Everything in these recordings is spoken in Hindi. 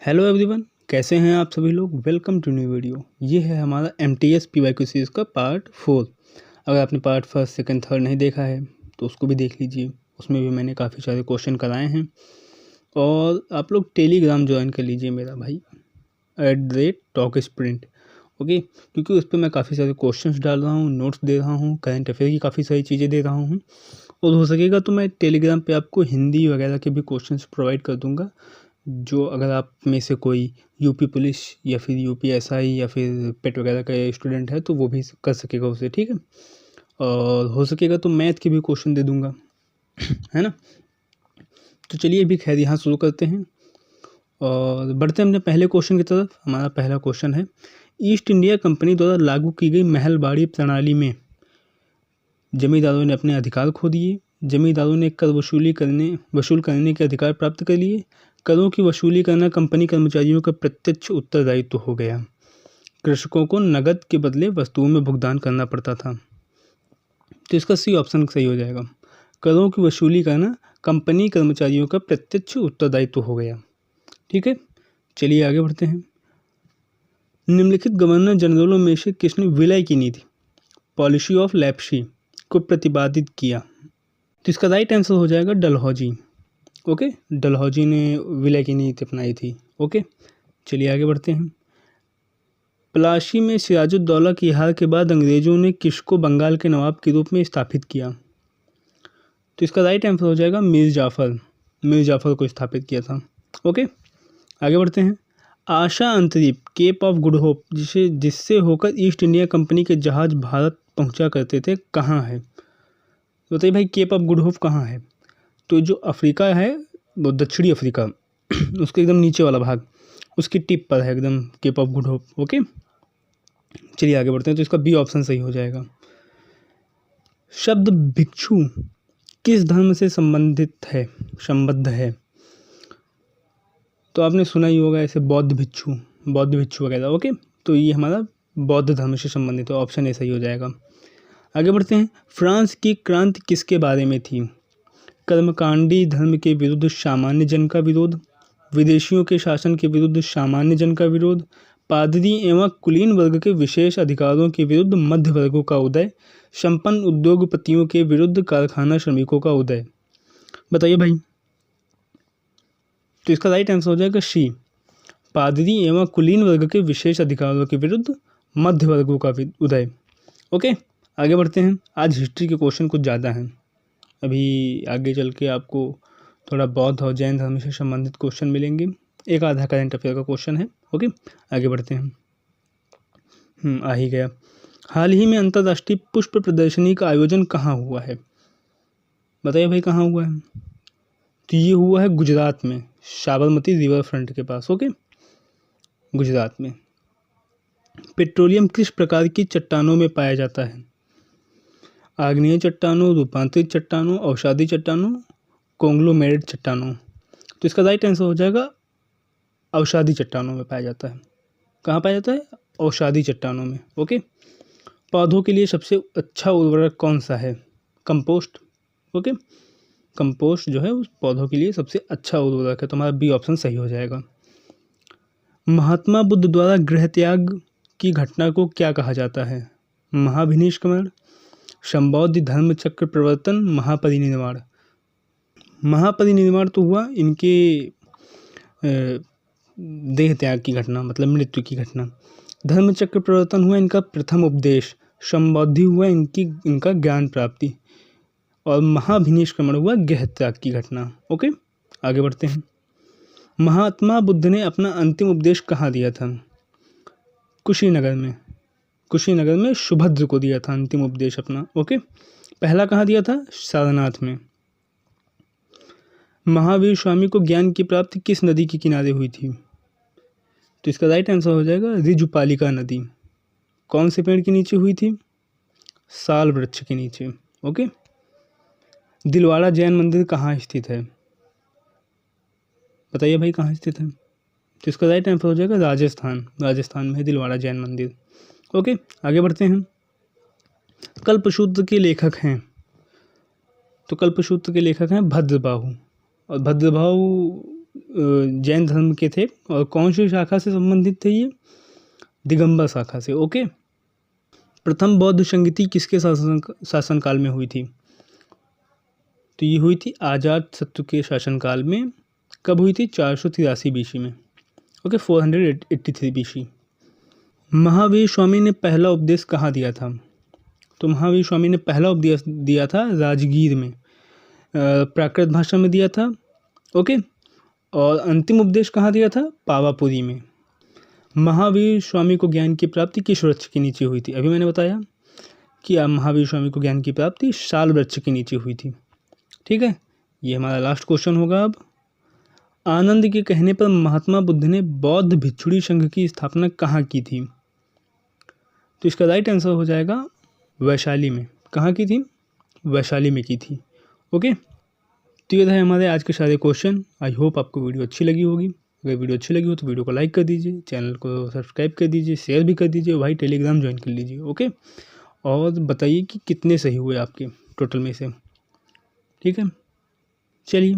हेलो एवरीवन, कैसे हैं आप सभी लोग। Welcome to new video. ये है हमारा MTS PYQ सीरीज़ का पार्ट 4। अगर आपने पार्ट फर्स्ट सेकंड थर्ड नहीं देखा है तो उसको भी देख लीजिए। उसमें भी मैंने काफ़ी सारे क्वेश्चन कराए हैं। और आप लोग टेलीग्राम ज्वाइन कर लीजिए मेरा भाई @talksprint। ओके, क्योंकि उस पर मैं काफ़ी सारे क्वेश्चंस डाल रहा हूँ, नोट्स दे रहा हूँ, करंट अफेयर की काफ़ी सारी चीज़ें दे रहा हूँ। और हो सकेगा तो मैं टेलीग्राम पे आपको हिंदी वगैरह के भी क्वेश्चंस प्रोवाइड कर दूँगा, जो अगर आप में से कोई यूपी पुलिस या फिर UPSI या फिर पेट वगैरह का स्टूडेंट है तो वो भी कर सकेगा उसे, ठीक है। और हो सकेगा तो मैथ के भी क्वेश्चन दे दूँगा है ना। तो चलिए अभी खैर यहाँ शुरू करते हैं और बढ़ते हैं अपने पहले क्वेश्चन की तरफ। हमारा पहला क्वेश्चन है, ईस्ट इंडिया कंपनी द्वारा लागू की गई महलबाड़ी प्रणाली में जमींदारों ने अपने अधिकार खो दिए। जमींदारों ने कर वसूल करने के अधिकार प्राप्त कर लिए। करों की वसूली करना कंपनी कर्मचारियों का प्रत्यक्ष उत्तरदायित्व हो गया। कृषकों को नकद के बदले वस्तुओं में भुगतान करना पड़ता था। तो इसका सी ऑप्शन सही हो जाएगा। करों की वसूली करना कंपनी कर्मचारियों का प्रत्यक्ष उत्तरदायित्व हो गया। ठीक है, चलिए आगे बढ़ते हैं। निम्नलिखित गवर्नर जनरलों में से किसने विलय की नीति पॉलिसी ऑफ लैप्सी को प्रतिपादित किया। तो इसका राइट आंसर हो जाएगा डलहौजी। ओके, डलहौजी ने विलय की नीति अपनाई थी। ओके, चलिए आगे बढ़ते हैं। प्लासी में सिराजुद्दौला की हार के बाद अंग्रेजों ने किसको बंगाल के नवाब के रूप में स्थापित किया। तो इसका राइट आंसर हो जाएगा मीर जाफर को स्थापित किया था। ओके, आगे बढ़ते हैं। आशा अंतरीप केप ऑफ गुड होप जिससे होकर ईस्ट इंडिया कंपनी के जहाज भारत पहुंचा करते थे, कहाँ है। बताइए भाई, केप ऑफ गुड होप कहाँ है। तो जो अफ्रीका है वो दक्षिणी अफ्रीका उसके एकदम नीचे वाला भाग, उसकी टिप पर है एकदम cape of good hope. Okay, चलिए आगे बढ़ते हैं। तो इसका बी ऑप्शन सही हो जाएगा। शब्द भिक्षु किस धर्म से संबद्ध है। तो आपने सुना ही होगा ऐसे बौद्ध भिक्षु वगैरह। ओके, तो ये हमारा बौद्ध धर्म से संबंधित है। ऑप्शन ए सही हो जाएगा। आगे बढ़ते हैं। फ्रांस की क्रांति किसके बारे में थी। कर्मकांडी धर्म के विरुद्ध सामान्य जन का विरोध, विदेशियों के शासन के विरुद्ध सामान्य जन का विरोध, पादरी एवं कुलीन वर्ग के विशेष अधिकारों के विरुद्ध मध्य वर्गों का उदय, संपन्न उद्योगपतियों के विरुद्ध कारखाना श्रमिकों का उदय। बताइए भाई। तो इसका राइट आंसर हो जाएगा सी, पादरी एवं कुलीन वर्ग के विशेष अधिकारों के विरुद्ध मध्य वर्गों का उदय। ओके, आगे बढ़ते हैं। आज हिस्ट्री के क्वेश्चन कुछ ज़्यादा हैं। अभी आगे चल के आपको थोड़ा बौद्ध और जैन धर्म से संबंधित क्वेश्चन मिलेंगे। एक आधा करंट अफेयर का क्वेश्चन है। ओके, आगे बढ़ते हैं। आ ही गया। हाल ही में अंतर्राष्ट्रीय पुष्प प्रदर्शनी का आयोजन कहाँ हुआ है। बताइए भाई, कहाँ हुआ है। तो ये हुआ है गुजरात में, साबरमती रिवर फ्रंट के पास। ओके, गुजरात में। पेट्रोलियम किस प्रकार की चट्टानों में पाया जाता है। आग्नेय चट्टानों, रूपांतरित चट्टानों, अवसादी चट्टानों, कॉन्ग्लोमेरेट चट्टानों। तो इसका राइट आंसर हो जाएगा अवसादी चट्टानों में पाया जाता है। कहाँ पाया जाता है, अवसादी चट्टानों में। ओके, पौधों के लिए सबसे अच्छा उर्वरक कौन सा है। कंपोस्ट। ओके, कंपोस्ट जो है उस पौधों के लिए सबसे अच्छा उर्वरक है। तो हमारा बी ऑप्शन सही हो जाएगा। महात्मा बुद्ध द्वारा गृह त्याग की घटना को क्या कहा जाता है। महाभिनिष्क्रमण, संबौद्ध धर्म चक्र प्रवर्तन, महापरिनिर्वाण। महापरिनिर्वाण तो हुआ इनके देह त्याग की घटना, मतलब मृत्यु की घटना। धर्म चक्र प्रवर्तन हुआ इनका प्रथम उपदेश। संबौद्धि हुआ इनका ज्ञान प्राप्ति। और महाभिनिष्क्रमण हुआ गृह त्याग की घटना। ओके, आगे बढ़ते हैं। महात्मा बुद्ध ने अपना अंतिम उपदेश कहाँ दिया था। कुशीनगर में सुभद्र को दिया था अंतिम उपदेश अपना। ओके, पहला कहाँ दिया था, सारनाथ में। महावीर स्वामी को ज्ञान की प्राप्ति किस नदी के किनारे हुई थी। तो इसका राइट आंसर हो जाएगा ऋजुपालिका नदी। कौन से पेड़ के नीचे हुई थी, साल वृक्ष के नीचे। ओके, दिलवाड़ा जैन मंदिर कहाँ स्थित है। बताइए भाई, कहाँ स्थित है। तो इसका राइट आंसर हो जाएगा राजस्थान में है दिलवाड़ा जैन मंदिर। ओके, आगे बढ़ते हैं। कल्पसूत्र के लेखक हैं। तो कल्पसूत्र के लेखक हैं भद्रबाहु। और भद्रबाहु जैन धर्म के थे और कौन सी शाखा से संबंधित थे ये? दिगंबर शाखा से। ओके। प्रथम बौद्ध संगीति किसके शासनकाल में हुई थी? तो ये हुई थी अजातशत्रु के शासनकाल में। कब हुई थी? 483 बीसी में। Okay, 483 BC. महावीर स्वामी ने पहला उपदेश कहाँ दिया था? तो महावीर स्वामी ने पहला उपदेश दिया था राजगीर में, प्राकृत भाषा में दिया था। ओके, और अंतिम उपदेश कहाँ दिया था? पावापुरी में। महावीर स्वामी को ज्ञान की प्राप्ति किस वृक्ष के नीचे हुई थी? अभी मैंने बताया कि महावीर स्वामी को ज्ञान की प्राप्ति शाल वृक्ष के नीचे हुई थी। ठीक है, ये हमारा लास्ट क्वेश्चन होगा अब। आनंद के कहने पर महात्मा बुद्ध ने बौद्ध भिक्षुणी संघ की स्थापना कहाँ की थी? तो इसका राइट आंसर हो जाएगा वैशाली में। कहाँ की थी? वैशाली में की थी। ओके, तो ये थे हमारे आज के सारे क्वेश्चन। आई होप आपको वीडियो अच्छी लगी होगी। अगर वीडियो अच्छी लगी हो तो वीडियो को लाइक कर दीजिए, चैनल को सब्सक्राइब कर दीजिए, शेयर भी कर दीजिए, भाई टेलीग्राम ज्वाइन कर लीजिए। ओके, और बताइए कि कितने सही हुए आपके टोटल में से। ठीक है, चलिए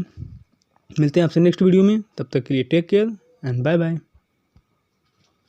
मिलते हैं आपसे नेक्स्ट वीडियो में। तब तक के लिए take care and bye bye.